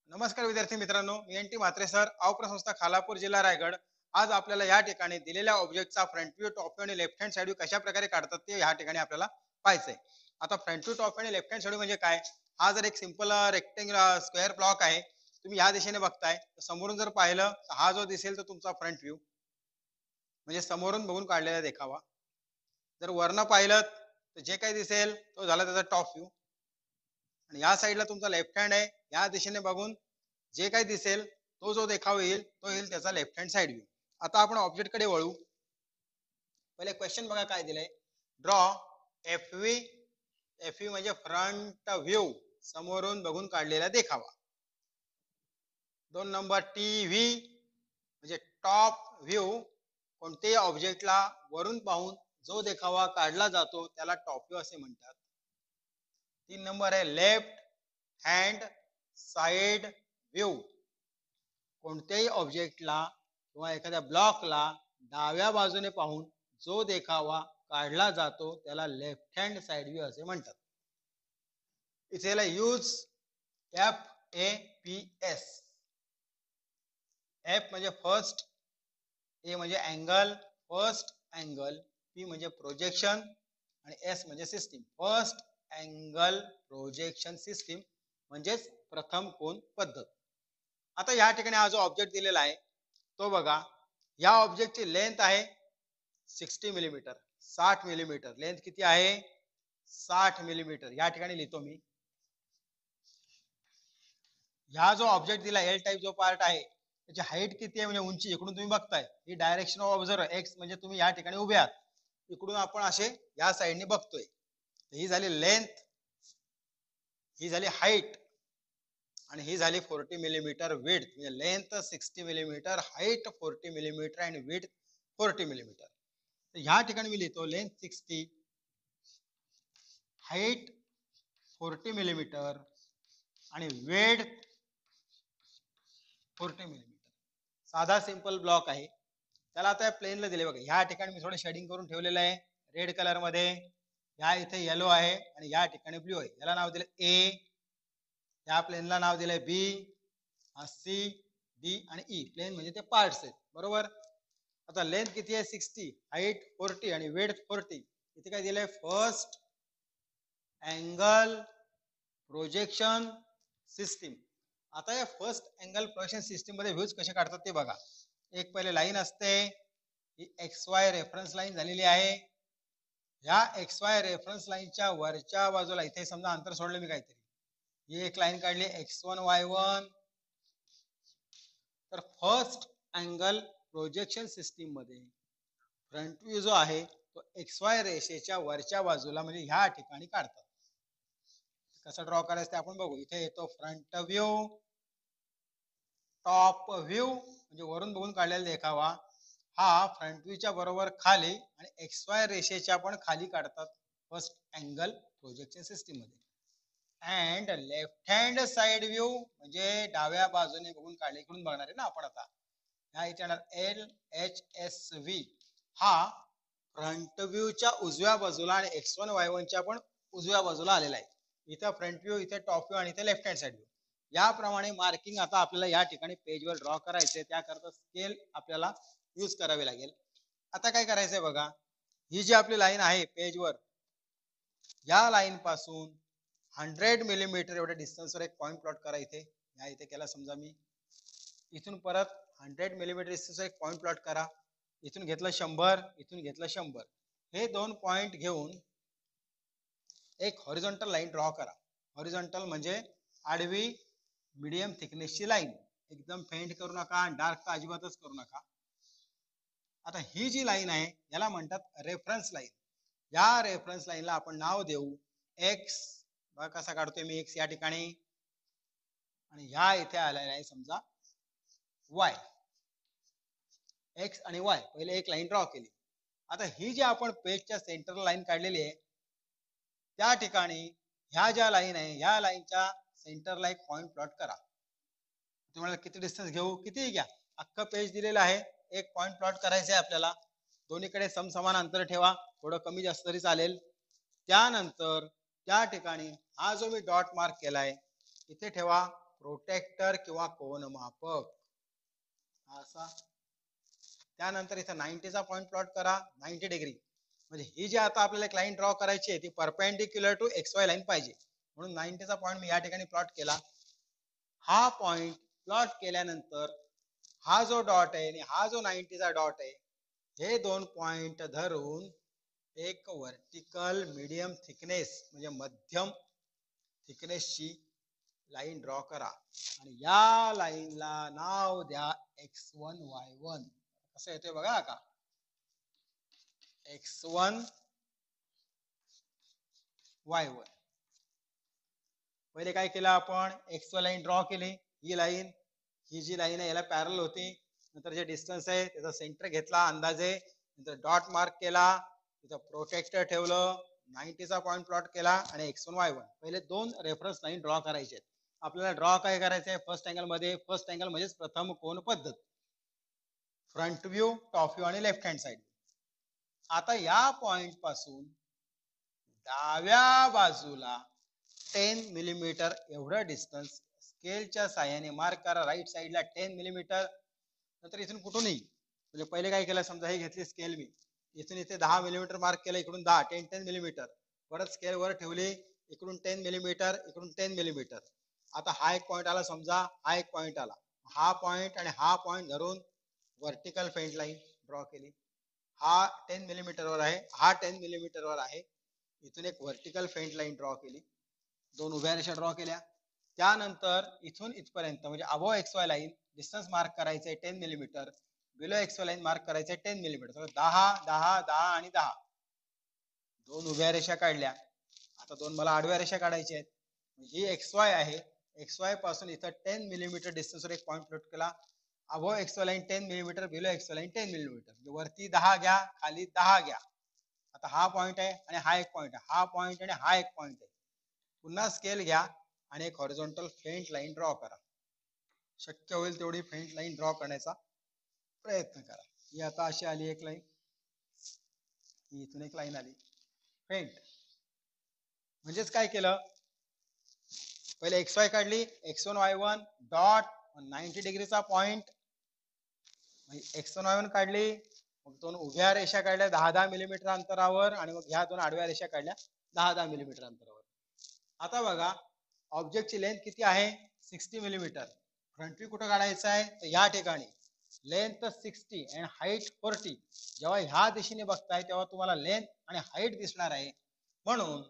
नमस्कार विद्यार्थी मित्रांनो, मी एन टी म्हात्रे सर, अवप्र संस्था खालापूर, जिल्हा रायगड. आज आपल्याला या ठिकाणी दिलेल्या ऑब्जेक्टचा फ्रंट व्ह्यू, टॉप व्ह्यू आणि लेफ्ट हँड साइड व्ह्यू कशा प्रकारे काढतात ते या ठिकाणी आपल्याला पाहायचंय. आता फ्रंट व्ह्यू, टॉप आणि लेफ्ट हँड साइड म्हणजे काय? हा जर एक सिंपल रेक्टेंगल स्क्वेअर ब्लॉक आहे. तुम्ही या दिशेने बघताय, तर समोरून जर पाहिलं तर हा जो दिसेल तो तुमचा फ्रंट व्ह्यू, म्हणजे समोरून बघून काढलेला देखावा. जर वरनं पाहिलं तर जे काही दिसेल तो झाला त्याचा टॉप व्ह्यू, आणि या साईडला तुमचा लेफ्ट हँड आहे. या दिशेने बघून जे काही दिसेल तो जो देखावा येईल तो येईल त्याचा लेफ्ट हँड साइड व्ह्यू. आता आपण ऑब्जेक्ट कडे वळू. पहिले क्वेश्चन बघा काय दिलंय. Draw F V. F V म्हणजे फ्रंट व्ह्यू, समोरून बघून काढलेला देखावा. 2 नंबर टी व्ही म्हणजे टॉप व्ह्यू. कोणत्याही ऑब्जेक्टला वरून पाहून जो देखावा काढला जातो त्याला टॉप व्ह्यू असे म्हणतात. 3 नंबर आहे लेफ्ट हँड साइड व्ह्यू. कोणत्याही ऑब्जेक्टला किंवा एखाद्या ब्लॉकला डाव्या बाजूने पाहून जो देखावा काढला जातो त्याला लेफ्ट हँड साइड व्ह्यू असे म्हणतात. इथे यूज FAPS. एफ म्हणजे फर्स्ट, ए म्हणजे अँगल, फर्स्ट अँगल, पी म्हणजे प्रोजेक्शन आणि एस म्हणजे system. First angle projection system म्हणजेच प्रथम कोन पद्धत. आता या ठिकाणी हा जो ऑब्जेक्ट दिलेला आहे तो बघा. या ऑब्जेक्टची लेंथ आहे 60 मिलीमीटर, 60 मिलीमीटर. लेंथ किती आहे? 60 मिलीमीटर. या ठिकाणी लिहितो मी. ह्या जो ऑब्जेक्ट दिला एल टाइप जो पार्ट आहे त्याची हाईट किती आहे म्हणजे उंची, इकडून तुम्ही बघताय ही डायरेक्शन ऑफ ऑब्झर्वर एक्स म्हणजे तुम्ही या ठिकाणी उभे आहात. इकडून आपण असे या साइडने बघतोय. ही झाली लेंथ, ही झाली हाईट आणि ही झाली 40 मिलीमीटर विड्थ. म्हणजे लेंथ 60 मिलीमीटर, हाईट 40 मिलीमीटर आणि विड्थ 40 मिलीमीटर. तर ह्या ठिकाणी मी लिहितो लेंथ 60, हाईट 40 मिलीमीटर आणि विड्थ 40 मिलीमीटर. साधा सिंपल ब्लॉक आहे. त्याला आता प्लेनला दिले बघा. ह्या ठिकाणी मी थोडं शेडिंग करून ठेवलेलं आहे रेड कलर मध्ये. ह्या इथे येलो आहे आणि या ठिकाणी ब्ल्यू आहे. याला नाव दिलं ए, या प्लेनला नाव दिलंय बी, सी, डी आणि ई. प्लेन म्हणजे ते पार्ट्स आहेत, बरोबर. आता लेंथ किती आहे? 60, हाईट 40 आणि विड्थ 40. इथे काय दिलंय? First angle projection system. आता या फर्स्ट अँगल प्रोजेक्शन सिस्टीम मध्ये व्ह्यूज कसे काढतात ते बघा. एक पहिले लाईन असते, ही XY रेफरन्स लाईन झालेली आहे. या XY रेफरन्स लाईनच्या वरच्या बाजूला इथे समजा अंतर सोडलं मी काहीतरी, ही एक लाईन काढली X1 Y1. तर फर्स्ट अँगल प्रोजेक्शन सिस्टीम मध्ये फ्रंट व्ह्यू जो आहे तो XY रेषेच्या वरच्या बाजूला म्हणजे ह्या ठिकाणी काढतात. कसं ड्रॉ करायचं ते आपण बघू. इथे येतो फ्रंट व्ह्यू, टॉप व्ह्यू म्हणजे वरून बघून काढलेला देखावा. हा फ्रंट व्ह्यूच्या बरोबर खाली आणि XY रेषेच्या पण खाली काढतात फर्स्ट अँगल प्रोजेक्शन सिस्टीम मध्ये. And left hand side view म्हणजे डाव्या बाजूने बघून काढले, इकडून बघणार आहे ना आपण आता. ह्या इथे LHSV हा फ्रंट व्ह्यूच्या उजव्या बाजूला आणि X1 Y1 च्या पण उजव्या बाजूला आलेला आहे. इथे फ्रंट व्ह्यू, इथे टॉप व्ह्यू आणि इथे लेफ्ट हँड साइड व्ह्यू. याप्रमाणे मार्किंग आता आपल्याला या ठिकाणी पेजवर ड्रॉ करायचे. त्याकरता स्केल आपल्याला यूज करावी लागेल. आता काय करायचंय बघा. ही जी आपली लाईन आहे पेजवर, या लाईन पासून 100 मिलीमीटर एवढ्या डिस्टन्सवर एक पॉइंट प्लॉट करा. इथे या इथे केला समजा मी. इथून परत 100 मिलीमीटर डिस्टन्सवर एक पॉइंट प्लॉट करा. इथून घेतलं 100, इथून घेतलं 100. हे दोन पॉइंट घेऊन एक हॉरिझॉन्टल लाईन ड्रॉ करा. हॉरिझॉन्टल म्हणजे आडवी मीडियम थिकनेसची लाईन. एकदम फेंट करू नका, डार्क तर अजिबातच करू नका. आता ही जी लाईन आहे याला म्हणतात रेफरन्स लाईन. या रेफरन्स लाईनला आपण नाव देऊ एक्स. बघा कसा काढतोय मी एक्स या ठिकाणी, आणि ह्या इथे आलेला आहे समजा वाय. एक्स आणि वाय पहिले एक लाईन ड्रॉ केली. आता ही जी आपण पेजच्या सेंटर लाईन काढलेली आहे त्या ठिकाणी ह्या ज्या लाईन आहे ह्या लाईनच्या सेंटरला एक पॉइंट प्लॉट करा. तुम्हाला किती डिस्टन्स घेऊ, किती घ्या, अख्खं पेज दिलेलं आहे. एक पॉइंट प्लॉट करायचं आहे आपल्याला. दोन्हीकडे समसमान अंतर ठेवा, थोडं कमी जास्त तरी चालेल. त्यानंतर त्या ठिकाणी हा जो मी डॉट मार्क केलाय इथे ठेवा प्रोटेक्टर किंवा कोनमापक असा. त्यानंतर इथं 90चा पॉईंट प्लॉट करा 90 डिग्री. म्हणजे ही जी आता आपल्याला एक लाईन ड्रॉ करायची आहे ती परपेंडिक्युलर टू XY लाईन पाहिजे. म्हणून 90चा पॉईंट मी या ठिकाणी प्लॉट केला. हा पॉईंट प्लॉट केल्यानंतर हा जो डॉट आहे आणि हा जो 90चा डॉट आहे हे दोन पॉइंट धरून एक वर्टिकल मीडियम थिकनेस म्हणजे मध्यम थिकनेसची लाईन ड्रॉ करा आणि या लाईनला नाव द्या X1 Y1. कसं येतोय बघा का, X1 Y1. पहिले काय केलं आपण, XY लाईन ड्रॉ केली. ही लाईन, ही जी लाईन आहे याला पॅरल होती. नंतर जे डिस्टन्स आहे त्याचा सेंटर घेतला अंदाजे, नंतर डॉट मार्क केला, तिथं प्रोटेक्टर ठेवलं, 90चा पॉईंट प्लॉट केला आणि X1 Y1. पहिले दोन रेफरन्स लाईन ड्रॉ करायचे. आपल्याला ड्रॉ काय करायचंय, फर्स्ट अँगल मध्ये. फर्स्ट अँगल म्हणजेच प्रथम कोन पद्धत, फ्रंट व्ह्यू, टॉप व्ह्यू आणि लेफ्ट हँड साइड. आता या पॉइंट पासून डाव्या बाजूला 10 मिलीमीटर एवढं डिस्टन्स स्केलच्या साह्याने मार्क करा. राईट साईडला 10 मिलीमीटर. नंतर इथून कुठूनही, म्हणजे पहिले काय केलं, समजा हे घेतली स्केल मी, इथून इथे 10 मिलीमीटर मार्क केलं, इकडून 10 10 मिलीमीटर. परत स्केल वर ठेवली, इकडून 10 मिलीमीटर, इकडून 10 मिलीमीटर. आता हा एक पॉइंट आला, समजा हा एक पॉइंट आला. हा पॉइंट आणि हा पॉइंट धरून वर्टिकल फेंट लाईन ड्रॉ केली. हा 10 मिलीमीटर वर आहे, हा 10 मिलीमीटर वर आहे. इथून एक वर्टिकल फेंट लाईन ड्रॉ केली, दोन उभ्या रेषा ड्रॉ केल्या. त्यानंतर इथून इथपर्यंत म्हणजे above XY line distance mark करायचंय 10 millimetre, below XY line mark करायचंय 10 मिलीमीटर. 10 10 10 आणि 10. दोन उभ्या रेषा काढल्या. आता दोन मला आडव्या रेषा काढायच्या आहेत. ही XY आहे, XY पासून इथं 10 मिलीमीटर डिस्टन्स वर एक पॉइंट प्लॉट केला. Above XY line 10 millimetre, below XY line 10 millimetre. म्हणजे वरती 10 घ्या, खाली 10 घ्या. आता हा पॉइंट आहे आणि हा एक पॉइंट आहे, हा पॉइंट आणि हा एक पॉइंट आहे. पुन्हा स्केल घ्या आणि एक हॉरिझॉन्टल फेंट लाईन ड्रॉ करा. शक्य होईल तेवढी फेंट लाईन ड्रॉ करण्याचा प्रयत्न करा. ही आता अशी आली एक लाईन, इथून एक लाईन आली फेंट. म्हणजेच काय केलं, पहिले XY काढली, X1 Y1 डॉट 90 डिग्रीचा पॉइंट, X1 Y1 काढली. मग दोन उभ्या रेषा काढल्या 10-10 मिलीमीटर अंतरावर आणि मग ह्या दोन आडव्या रेषा काढल्या 10-10 मिलीमीटर अंतरावर. आता बघा ऑब्जेक्टची लेंथ किती आहे, 60 मिलीमीटर. फ्रंट व्ह्यू कुठं काढायचा आहे, तर या ठिकाणी. लेंथ 60 आणि हाईट 40. जेव्हा ह्या दिशेने बघताय तेव्हा तुम्हाला लेंथ आणि हाईट दिसणार आहे. म्हणून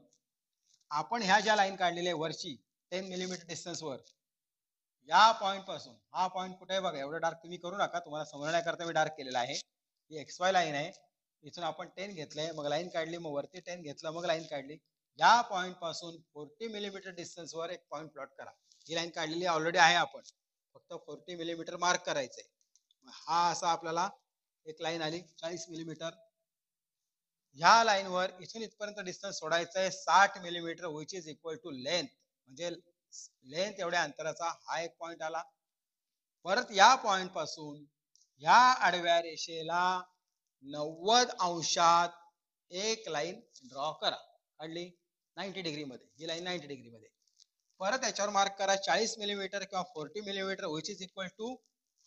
आपण ह्या ज्या लाईन काढलेल्या वरची 10 मिलीमीटर डिस्टन्स वर, या पॉइंट पासून हा पॉइंट कुठे आहे बघा, एवढं डार्क तुम्ही करू नका, तुम्हाला समजण्याकरता मी डार्क केलेला आहे. ही XY लाईन आहे, इथून आपण 10 घेतलंय, मग लाईन काढली, मग वरती 10 घेतलं, मग लाईन काढली. या पॉइंट पासून 40 मिलीमीटर डिस्टन्स वर एक पॉइंट प्लॉट करा. ही लाईन काढलेली ऑलरेडी आहे, आपण फक्त 40 मिलीमीटर मार्क करायचंय. हा असा आपल्याला एक लाईन आली 40 मिलीमीटर. ह्या लाईनवर इथून इथपर्यंत डिस्टन्स सोडायचा आहे 60 millimetre, which is equal to length. म्हणजे लेंथ एवढ्या अंतराचा हा एक पॉइंट आला. परत या पॉइंट पासून ह्या आडव्या रेषेला 90 अंशात एक लाईन ड्रॉ करा. काढली 90 डिग्री मध्ये, ही लाईन 90 डिग्री मध्ये. परत याच्यावर मार्क करा 40 मिलीमीटर किंवा 40 millimetre, which is equal to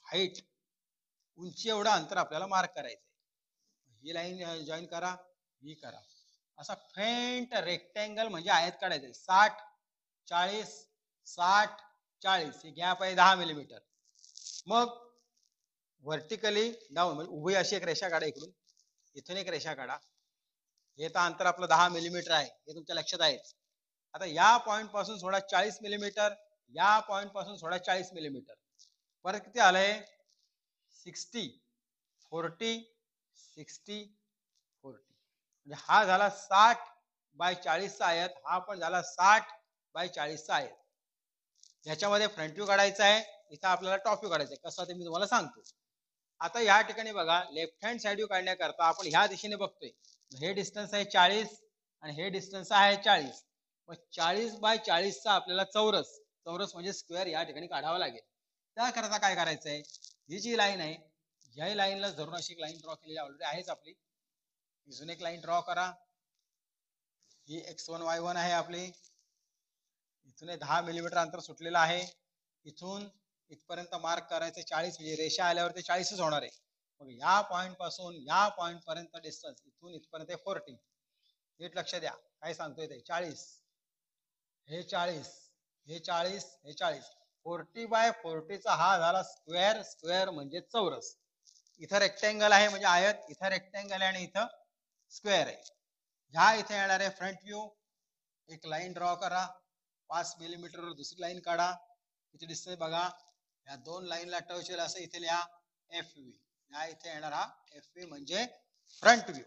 height. उंची एवढं अंतर आपल्याला मार्क करायचंय. ही लाईन जॉईन करा, ही करा. असा फेंट रेक्टँगल म्हणजे आयत काढायचे. 60 40 60 40, ही गॅप आहे 10 मिलीमीटर. मग व्हर्टिकली डाऊन म्हणजे उभी अशी एक रेषा काढा, इकडून इथून एक रेषा काढा. हे तर अंतर आपलं 10 मिलीमीटर आहे, हे तुमच्या लक्षात आहे. आता या पॉइंट पासून सोडा 40 मिलीमीटर, या पॉइंट पासून सोडा 40 मिलीमीटर. परत किती आलंय, 60 40 60 40. म्हणजे हा झाला 60/40 चा आयत, हा पण झाला 60/40 चा आयत. याच्यामध्ये फ्रंट व्ह्यू काढायचा आहे, इथं आपल्याला टॉप व्ह्यू काढायचा आहे. कसं ते मी तुम्हाला सांगतो. आता या ठिकाणी बघा, लेफ्ट हँड साइड व्ह्यू काढण्याकरता आपण ह्या दिशेने बघतोय. हे डिस्टन्स आहे 40 आणि हे डिस्टन्स आहे 40. मग 40/40 चा आपल्याला चौरस, चौरस म्हणजे स्क्वेअर या ठिकाणी काढावा लागेल. त्याकरता काय करायचंय, ही जी लाईन आहे ह्या लाईनला धरून अशी लाईन ड्रॉ केलेली ऑलरेडी आहेच आपली. इथून एक लाईन ड्रॉ करा. ही X1 Y1 आहे आपली. इथून 10 मिलीमीटर अंतर सुटलेलं आहे. इथून इथपर्यंत मार्क करायचं 40, म्हणजे रेषा आल्यावर ते 40च होणार आहे. मग या पॉइंट पासून या पॉइंट पर्यंत डिस्टन्स इथून इथपर्यंत 40. नीट लक्ष द्या काय सांगतोय ते. 40, हे 40, हे 40, हे 40. 40/40चा हा झाला स्क्वेअर. स्क्वेअर म्हणजे चौरस. इथं रेक्टँगल आहे म्हणजे आयत, इथं रेक्टँगल आहे आणि इथं स्क्वेअर आहे. ह्या इथे येणार आहे फ्रंट व्ह्यू. एक लाईन ड्रॉ करा. 5 मिलीमीटरवर दुसरी लाईन काढा. किती डिस्टन्स बघा. या दोन लाईनला टच होईल असं इथे लिहा एफ व्ही. या इथे येणार हा एफ व्ही म्हणजे फ्रंट व्ह्यू.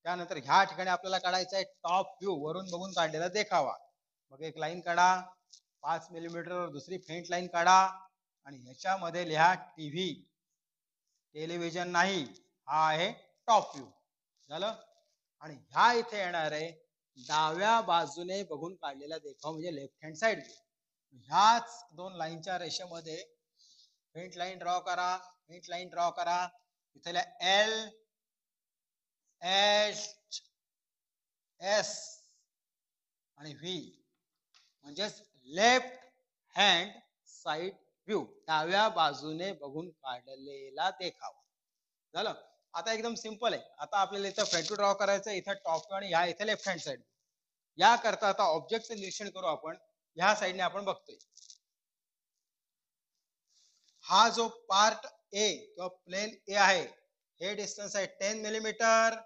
त्यानंतर ह्या ठिकाणी आपल्याला काढायचा आहे टॉप व्ह्यू, वरून बघून काढलेला देखावा. मग एक लाईन काढा. 5 मिलीमीटरवर दुसरी फेंट लाईन काढा आणि ह्याच्यामध्ये लिहा टीव्ही. टेलिव्हिजन नाही, हा आहे टॉप व्ह्यू. झालं. आणि ह्या इथे येणार आहे डाव्या बाजूने बघून काढलेला देखाव म्हणजे लेफ्ट हँड साइड व्ह्यू. ह्याच दोन लाईनच्या रेषेमध्ये फेंट लाईन ड्रॉ करा. फेंट लाईन ड्रॉ करा. इथे एल एच एस आणि व्ही म्हणजेच लेफ्ट हँड साइड व्ह्यू, डाव्या बाजूने बघून काढलेला देखावा. झालं. आता एकदम सिंपल आहे. आता आपल्याला इथं फ्रंट व्ह्यू ड्रॉ करायचं, इथं टॉप व्ह्यू आणि ह्या इथे लेफ्ट हँड साइड. या करता आता ऑब्जेक्टचं निरीक्षण करू आपण. ह्या साइडने आपण बघतोय हा जो पार्ट ए किंवा प्लेन ए आहे, हे डिस्टन्स आहे 10 मिलीमीटर,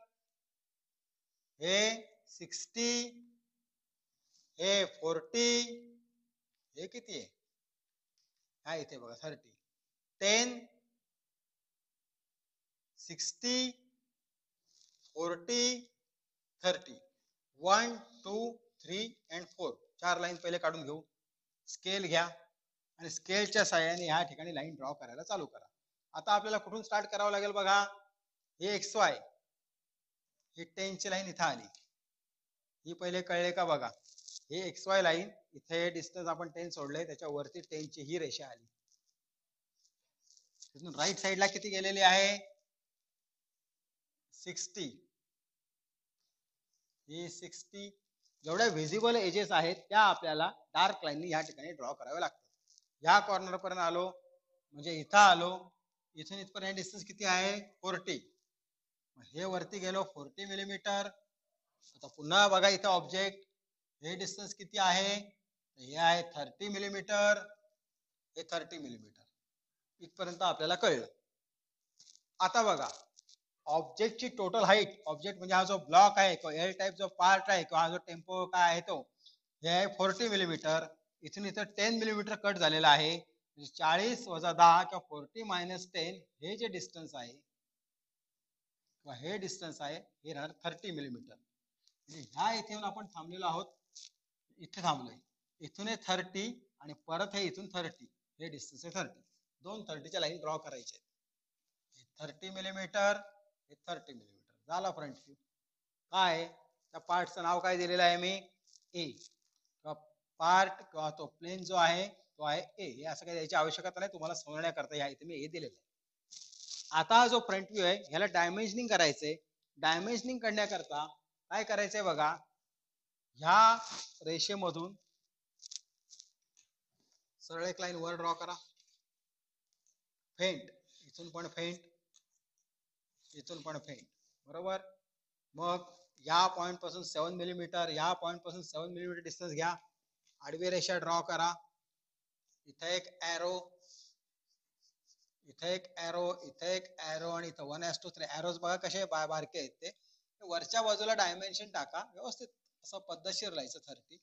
हे 60, हे 40, हे किती आहे हा इथे बघा 30. 10, 60, 40, 30. 1, 2, 3 and 4. 4 लाईन पहिले काढून घेऊ. स्केल घ्या आणि स्केलच्या साहाय्याने ह्या ठिकाणी लाईन ड्रॉ करायला चालू करा. आता आपल्याला कुठून स्टार्ट करावं लागेल बघा. हे एक्स वाय, ही 10 ची लाईन इथं आली. ही पहिले कळले का बघा. हे एक्स वाय लाईन इथे डिस्टन्स आपण 10 सोडलंय, त्याच्या वरती 10 ची ही रेषा आली. तिथून राईट साईडला किती गेलेली आहे 60. ही 60. जेवढ्या व्हिजिबल एजेस आहेत त्या आपल्याला डार्क लाईननी या ठिकाणी ड्रॉ करावे लागतात. या कॉर्नर पर्यंत आलो म्हणजे इथं आलो. इथून इथपर्यंत डिस्टन्स किती आहे 40. हे वरती गेलो 40 मिलीमीटर. आता पुन्हा बघा इथं ऑब्जेक्ट, हे डिस्टन्स किती आहे, हे आहे 30 मिलीमीटर, हे 30 मिलीमीटर. इथपर्यंत आपल्याला कळलं. आता बघा ऑब्जेक्टची टोटल हाईट, ऑब्जेक्ट म्हणजे हा जो ब्लॉक आहे किंवा एल टाइप जो पार्ट आहे किंवा हा जो टेम्पो काय आहे तो, हे आहे 40 मिलीमीटर. इथून इथं 10 मिलीमीटर कट झालेला आहे. 40 वजा 10 किंवा 40 मायनस 10 हे जे डिस्टन्स आहे किंवा हे डिस्टन्स आहे हे राहणार 30 मिलीमीटर. ह्या इथे येऊन आपण थांबलेलो आहोत, इथे थांबलोय. इथून हे 30 आणि परत हे इथून 30, हे डिस्टन्स आहे 30. दोन 30च्या लाईन ड्रॉ करायचे. 30 मिलीमीटर, हे 30 मिलीमीटर झाला फ्रंट व्ह्यू. काय त्या पार्टचं नाव काय दिलेलं आहे मी ए. पार्ट किंवा तो प्लेन जो आहे तो आहे ए. हे असं काही द्यायची आवश्यकता नाही, तुम्हाला समजण्याकरता या इथे मी ए दिलेलं आहे. आता जो फ्रंट व्ह्यू आहे ह्याला डायमेन्शनिंग करायचंय. डायमेन्शनिंग करण्याकरता काय करायचंय बघा. ह्या रेषेमधून सरळ एक लाईन वर ड्रॉ करा. फेंट, इथून पण फेंट, इथून पण फेंट, बरोबर. मग या पॉइंट पासून 7 मिलीमीटर, या पॉइंट पासून 7 मिलीमीटर डिस्टन्स घ्या. आडवी रेषा ड्रॉ करा. इथे एक एरो, इथे एक एरो, इथे एक एरो आणि इथं 1:3 एरोज बघा कसे बारके आहेत ते. वरच्या बाजूला डायमेन्शन टाका व्यवस्थित, असं पद्धतशीर लिहायचं 30,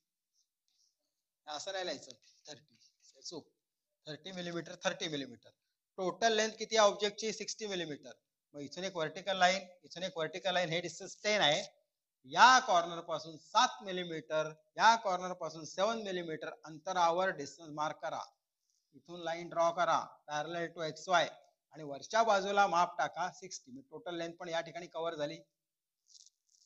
असं नाही लिहायचं 30. चूक. 30 मिलीमीटर, 30 मिलीमीटर. टोटल लेंथ किती आहे ऑब्जेक्टची 60 मिलीमीटर. मग इथून एक व्हर्टिकल लाईन, इथून एक व्हर्टिकल लाईन, हे डिस्टन्स 10 आहे. या कॉर्नर पासून 7 मिलीमीटर, या कॉर्नर पासून 7 मिलीमीटर अंतरावर डिस्टन्स मार्क करा. इथून लाईन ड्रॉ करा पॅरलल टू एक्स वाय आणि वरच्या बाजूला माप टाका 60. टोटल लेंथ पण या ठिकाणी कव्हर झाली.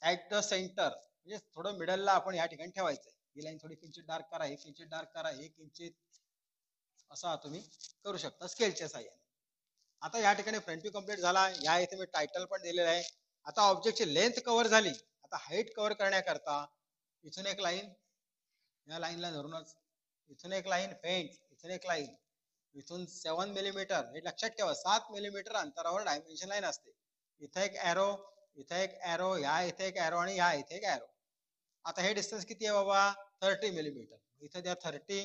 ऍट द सेंटर म्हणजे थोडं मिडलला आपण या ठिकाणी ठेवायचंय. ही लाईन थोडी किंचित डार्क करा, हे किंचित डार्क करा, हे किंचित, असा तुम्ही करू शकता स्केलच्या साह्याने. आता या ठिकाणी फ्रंट व्ह्यू कंप्लीट झाला. या इथे मी टायटल पण दिलेलं आहे. आता ऑब्जेक्टची लेंथ कव्हर झाली. आता हाईट कव्हर करण्याकरता इथून एक लाईन, या लाईनला धरूनच इथून एक लाईन फेंट, इथून एक लाईन, इथून 7 मिलीमीटर, हे लक्षात ठेवा 7 मिलीमीटर अंतरावर डायमेन्शन लाईन असते. इथे एक एरो, इथे एक एरो, ह्या इथे एक एरो आणि ह्या इथे एक एरो. आता हे डिस्टन्स किती आहे बाबा, 30 मिलीमीटर. इथे द्या 30,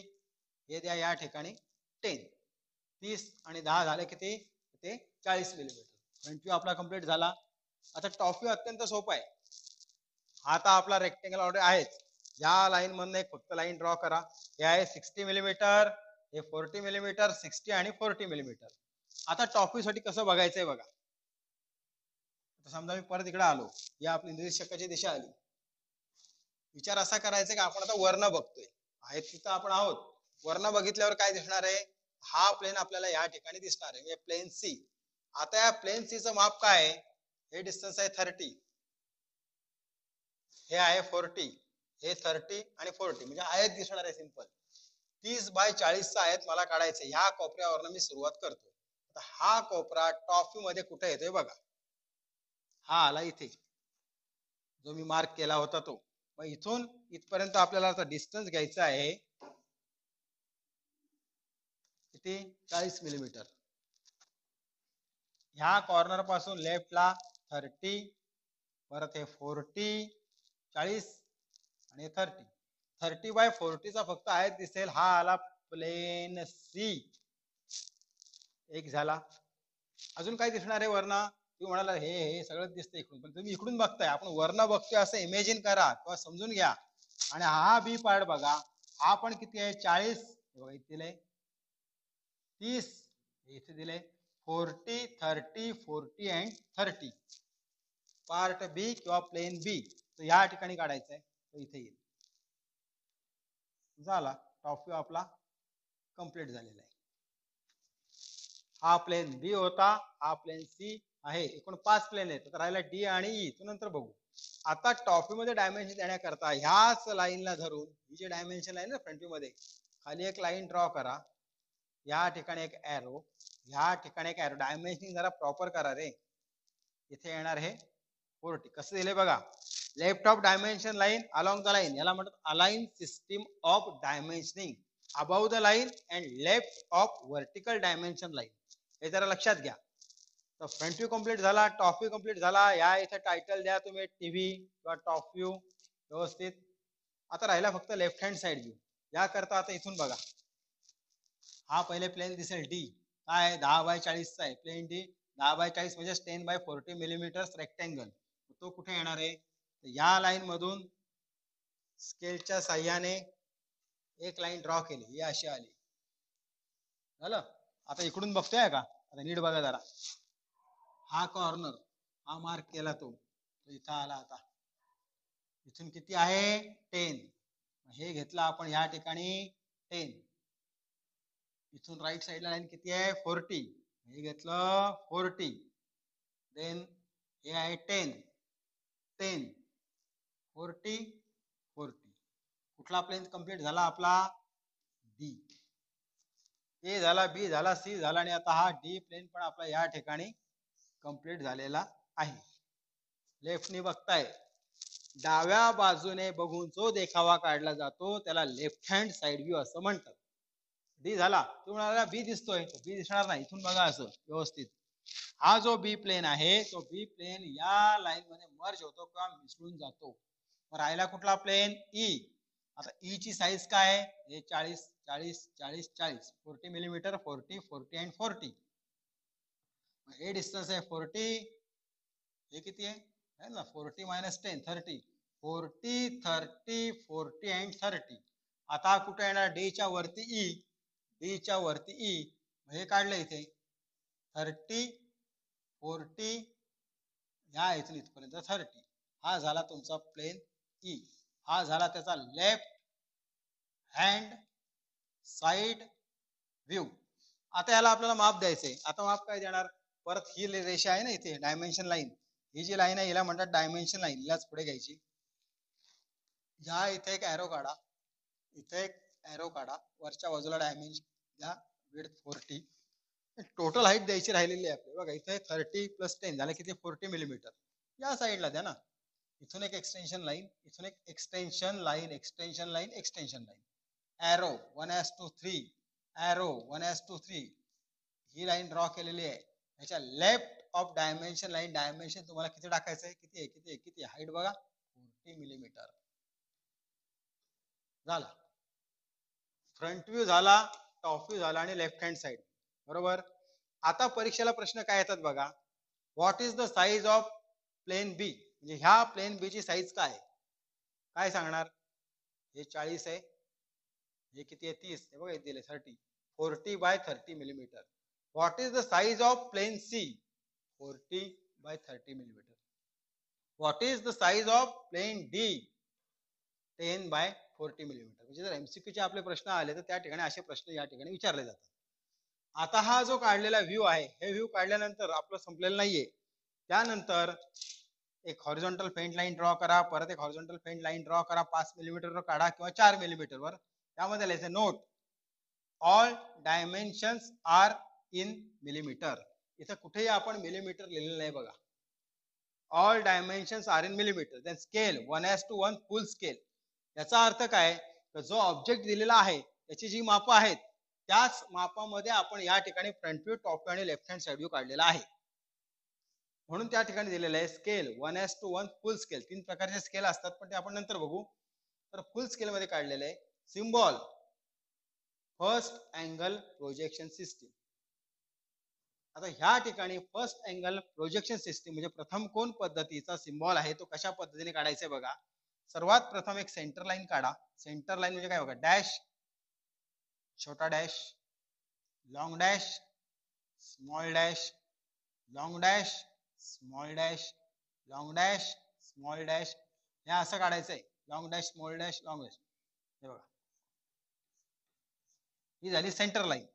हे द्या या ठिकाणी 10. 30 आणि 10 झाले किती, ते 40 मिलीमीटर. फ्रंट व्ह्यू आपला कम्प्लीट झाला. आता टॉप व्ह्यू अत्यंत सोपा आहे. आता आपला रेक्टेंगल ऑर्डर आहे. या लाईन मधून एक फक्त लाईन ड्रॉ करा. हे आहे 60 मिलीमीटर, हे 40 मिलीमीटर, 60 आणि 40 मिलीमीटर. आता टॉप व्ह्यू साठी कसं बघायचंय बघा. समजा मी परत इकडे आलो, ही आपली निर्देशकाची दिशा आली. विचार असा करायचा की आपण आता वर्ण बघतोय, आहे तिथं आपण आहोत. वर्ण बघितल्यावर काय दिसणार आहे, हा प्लेन आपल्याला या ठिकाणी दिसणार आहे, प्लेन सी. आता या प्लेन सी चं माप काय आहे, हे डिस्टन्स आहे 30, हे आहे 40, हे 30 आणि 40 म्हणजे आयत दिसणार आहे सिंपल. 30/40 चा आयत मला काढायचं. ह्या कोपऱ्यावरनं मी सुरुवात करतो. आता हा कोपरा टॉप व्ह्यू मध्ये कुठे येतोय बघा, हा आला इथे, जो मी मार्क केला होता तो. मग इथून इथपर्यंत आपल्याला आता डिस्टन्स घ्यायचा आहे किती, 40 मिलीमीटर. ह्या कॉर्नर पासून लेफ्टला 30, परत हे 40, 40 आणि 30. 30/40 चा फक्त आयत दिसेल, हा आला प्लेन सी. एक झाला. अजून काय दिसणार आहे वर्ण, तुम्ही म्हणाला हे सगळं दिसतंय इकडून, पण तुम्ही इकडून बघताय, आपण वर्ण बघतोय असं इमेजिन करा किंवा समजून घ्या. आणि हा बी पार्ट बघा, हा पण किती आहे 40, बघा इथे दिलंय 30, इथे दिलंय 40, 30, 40 अँड 30. पार्ट बी किंवा प्लेन बी तर या ठिकाणी काढायचं आहे, तो इथे येईल. झाला, टॉप व्ह्यू आपला कंप्लीट झालेला आहे. हा प्लेन बी होता, हा प्लेन सी आहे. एकूण 5 प्लेन आहेत. तर राहिला डी आणि ई, तो नंतर बघू. आता टॉप व्ह्यू मध्ये डायमेन्शन देण्याकरता ह्याच लाईनला धरून, ही जी डायमेन्शन लाईन आहे फ्रंट व्ह्यू मध्ये, खाली एक लाईन ड्रॉ करा. या ठिकाणी एक एरो, ह्या ठिकाणी एक एरो. डायमेन्शनिंग जरा प्रॉपर करा रे. इथे येणार हे 40. कसं दिले बघा, left of dimension line along the line, याला म्हणतात align system of dimensioning. Above the line and left of vertical dimension line, हे जरा लक्षात घ्या. तर फ्रंट व्ह्यू कंप्लीट झाला, टॉप व्ह्यू कंप्लीट झाला. या इथे टायटल द्या तुम्ही टीव्ही किंवा टॉप व्ह्यू व्यवस्थित. आता राहिला फक्त लेफ्ट हँड साइड व्ह्यू. याकरता आता इथून बघा, हा पहिले प्लेन दिसेल डी, काय 10/40 चा आहे प्लेन डी. 10/40 म्हणजे 10/40 मिलीमीटर रेक्टेंगल. तो कुठे येणार आहे, या लाईन मधून स्केलच्या साह्याने एक लाईन ड्रॉ केली, ही अशी आली. झालं. आता इकडून बघतोय का, आता नीट बघा जरा. हा कॉर्नर, हा मार्क केला तो इथं आला. आता इथून किती आहे 10, हे घेतलं आपण या ठिकाणी 10. इथून राईट साईडला लाईन किती आहे 40, हे घेतलं 40. देन हे आहे 10, 10, 40, 40. कुठला प्लेन कंप्लीट झाला आपला, डी. ए झाला, बी झाला, सी झाला, आणि आता हा डी प्लेन पण आपला या ठिकाणी कंप्लीट झालेला आहे. लेफ्टने बघताय, डाव्या बाजूने बघून जो देखावा काढला जातो त्याला लेफ्ट हँड साइड व्ह्यू असं म्हणतात. डी झाला, तू म्हणाला बी दिसतोय, बी दिसणार नाही, इथून बघा असं व्यवस्थित. हा जो बी प्लेन आहे, तो बी प्लेन या लाईन मध्ये मर्ज होतो किंवा मिसळून जातो. राहिला कुठला प्लेन, ई. आता ई ची साईज काय आहे, हे 40, 40, 40, 40, 40 मिलीमीटर, 40, 40 अँड 40. हे डिस्टन्स आहे 40, हे किती आहे ना 40 मायनस 10, 30. 40, 30, 40 अँड 30. आता कुठे येणार, डी च्या वरती ई, डी च्या वरती ई, हे काढलं इथे 30, 40, ह्या इथून इथपर्यंत 30. हा झाला तुमचा प्लेन ई. हा झाला त्याचा लेफ्ट हँड साइड व्ह्यू. आता याला आपल्याला माप द्यायचंय. आता माप काय देणार, परत ही रेषा आहे ना इथे डायमेन्शन लाईन, ही जी लाईन आहे हिला म्हणतात डायमेन्शन लाईन, हिलाच पुढे घ्यायची. ह्या इथे एक एरो काढा, इथे एक एरो काढा, वरच्या बाजूला डायमेन्शन द्या, विड्थ 40. टोटल हाईट द्यायची राहिलेली आहे आपल्याला बघा, इथे 30 + 10 झालं किती 40 मिलीमीटर. या साईडला द्या ना, इथून एक एक्सटेन्शन लाईन, इथून एक extension line, extension line, extension line, arrow 1:3. Arrow 1:3 ही लाईन ड्रॉ केलेली आहे. याच्या left of dimension line dimension तुम्हाला किती टाकायचं आहे? किती हाईट बघा 40 मिलीमीटर. झाला. फ्रंट व्ह्यू झाला, टॉप व्ह्यू झाला आणि लेफ्ट हँड साइड. बरोबर. आता परीक्षेला प्रश्न काय येतात बघा. What is the size of plane B, म्हणजे ह्या प्लेन बी ची साईज काय? काय सांगणार? हे 40 आहे, हे किती आहे 30, हे बघा दिले 30, 40/30 millimetre. What is the size of plane C? 40/30 millimetre. What is the size of plane D? 10/40 millimetre. म्हणजे जर एमसीक्यू चे आपले प्रश्न आले तर त्या ठिकाणी असे प्रश्न या ठिकाणी विचारले जातात. आता हा जो काढलेला व्ह्यू आहे, हे व्ह्यू काढल्यानंतर आपलं संपलेलं नाहीये. त्यानंतर एक हॉरिझॉन्टल पेंट लाईन ड्रॉ करा, परत एक हॉरिझॉन्टल पेंट लाईन ड्रॉ करा, 5 मिलीमीटर वर काढा किंवा 4 मिलीमीटर वर. त्यामध्ये लिहायचं note all dimensions are in millimetre. इथं कुठेही आपण मिलीमीटर लिहिलेलं नाही बघा. All dimensions are in millimetre. Then scale 1:1 full scale. याचा अर्थ काय? तर जो ऑब्जेक्ट दिलेला आहे त्याची जी मापं आहेत त्याच मापामध्ये आपण या ठिकाणी फ्रंट व्ह्यू, टॉप व्ह्यू आणि लेफ्ट हँड साइड व्ह्यू काढलेला आहे. म्हणून त्या ठिकाणी दिलेलं आहे स्केल 1:1 फुल स्केल. 3 प्रकारचे स्केल असतात पण ते आपण नंतर बघू. तर फुल स्केल मध्ये काढलेलं आहे. Symbol first angle projection system. आता ह्या ठिकाणी फर्स्ट अँगल प्रोजेक्शन सिस्टीम म्हणजे प्रथम कोण पद्धतीचा सिम्बॉल आहे तो कशा पद्धतीने काढायचा बघा. सर्वात प्रथम एक सेंटर लाईन काढा. सेंटर लाईन म्हणजे काय बघा, डॅश, छोटा dash, long dash, small dash, long dash, small dash, long dash, small dash. हे असं काढायचंय. Long dash, small dash, long dash. हे बघा, ही झाली सेंटर लाईन.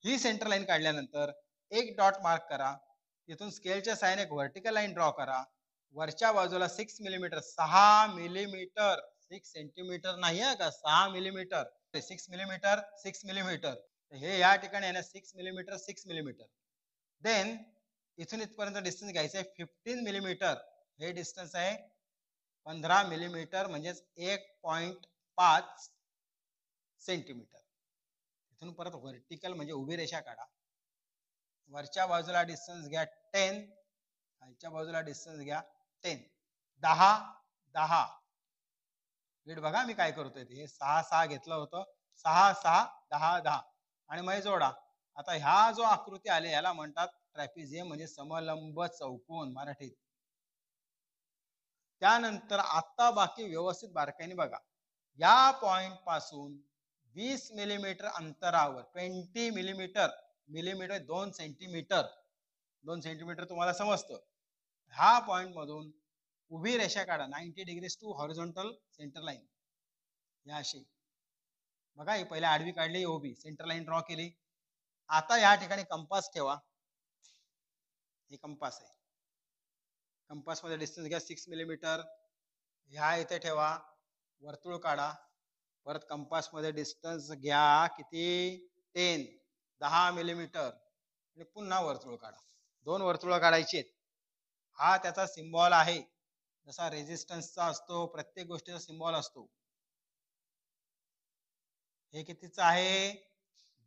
ही सेंटर लाईन काढल्यानंतर एक डॉट मार्क करा. तिथून स्केलच्या साहाय्याने एक व्हर्टिकल लाईन ड्रॉ करा. वरच्या बाजूला 6 मिलीमीटर, 6 मिलीमीटर, 6 सेंटीमीटर नाही आहे का, 6 मिलीमीटर, 6 मिलीमीटर, 6 मिलीमीटर. हे या ठिकाणी आहे ना 6 मिलीमीटर, 6 मिलीमीटर. देन इथून इथपर्यंत डिस्टन्स घ्यायचं आहे 15 मिलीमीटर. हे डिस्टन्स आहे 15 मिलीमीटर म्हणजेच 1.5 सेंटीमीटर. इथून परत व्हर्टिकल म्हणजे उभी रेषा काढा. वरच्या बाजूला डिस्टन्स घ्या 10, खालच्या बाजूला डिस्टन्स घ्या 10. 10 10. नीट बघा मी काय करतोय ते. 6 6 घेतलं होतं, 6 6 10 10 आणि मग जोडा. आता ह्या जो आकृती आले याला म्हणतात ट्रॅपिझियम म्हणजे समलंब चौकोन मराठीत. त्यानंतर आता बाकी व्यवस्थित बारकाईने बघा. या पॉइंट पासून 20 मिलीमीटर अंतरावर, 20 मिलीमीटर, मिलीमीटर 2 सेंटीमीटर, 2 सेंटीमीटर तुम्हाला समजतं. ह्या पॉइंट मधून उभी रेषा काढा 90 degrees to horizontal centre line. या अशी बघा, ही पहिले आडवी काढली, उभी सेंटर लाईन ड्रॉ केली. आता या ठिकाणी कंपास ठेवा. हे कंपास आहे. कंपास मध्ये डिस्टन्स घ्या 6 मिलीमीटर. ह्या इथे ठेवा, वर्तुळ काढा. परत कंपास मध्ये डिस्टन्स घ्या किती 10 मिलीमीटर आणि पुन्हा वर्तुळ काढा. 2 वर्तुळ काढायची आहेत. हा त्याचा सिम्बॉल आहे. जसा रेजिस्टन्सचा असतो, प्रत्येक गोष्टीचा सिम्बॉल असतो. हे कितीचा आहे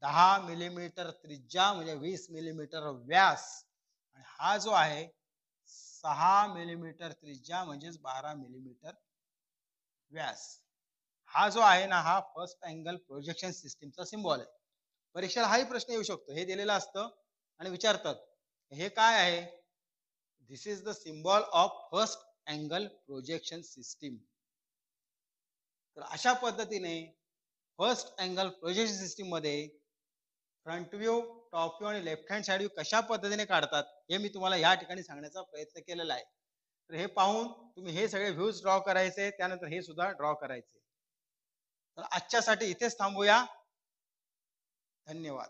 10 मिलीमीटर त्रिज्या म्हणजे 20 मिलीमीटर व्यास. आणि हा जो आहे 6 मिलीमीटर त्रिज्या म्हणजेच 12 मिलीमीटर व्यास. हा जो आहे ना हा फर्स्ट अँगल प्रोजेक्शन सिस्टीमचा सिम्बॉल आहे. परीक्षेला हाही प्रश्न येऊ शकतो. हे दिलेलं असतं आणि विचारतात हे काय आहे. This is the symbol of first angle projection system. तर अशा पद्धतीने फर्स्ट अँगल प्रोजेक्शन सिस्टीम मध्ये फ्रंट व्ह्यू, टॉप व्ह्यू आणि लेफ्ट हँड साइड व्ह्यू कशा पद्धतीने काढतात हे मी तुम्हाला या ठिकाणी सांगण्याचा प्रयत्न केलेला आहे. तर हे पाहून तुम्ही हे सगळे व्ह्यूज ड्रॉ करायचे, त्यानंतर हे सुद्धा ड्रॉ करायचे. तर आजच्यासाठी इथेच थांबूया. धन्यवाद.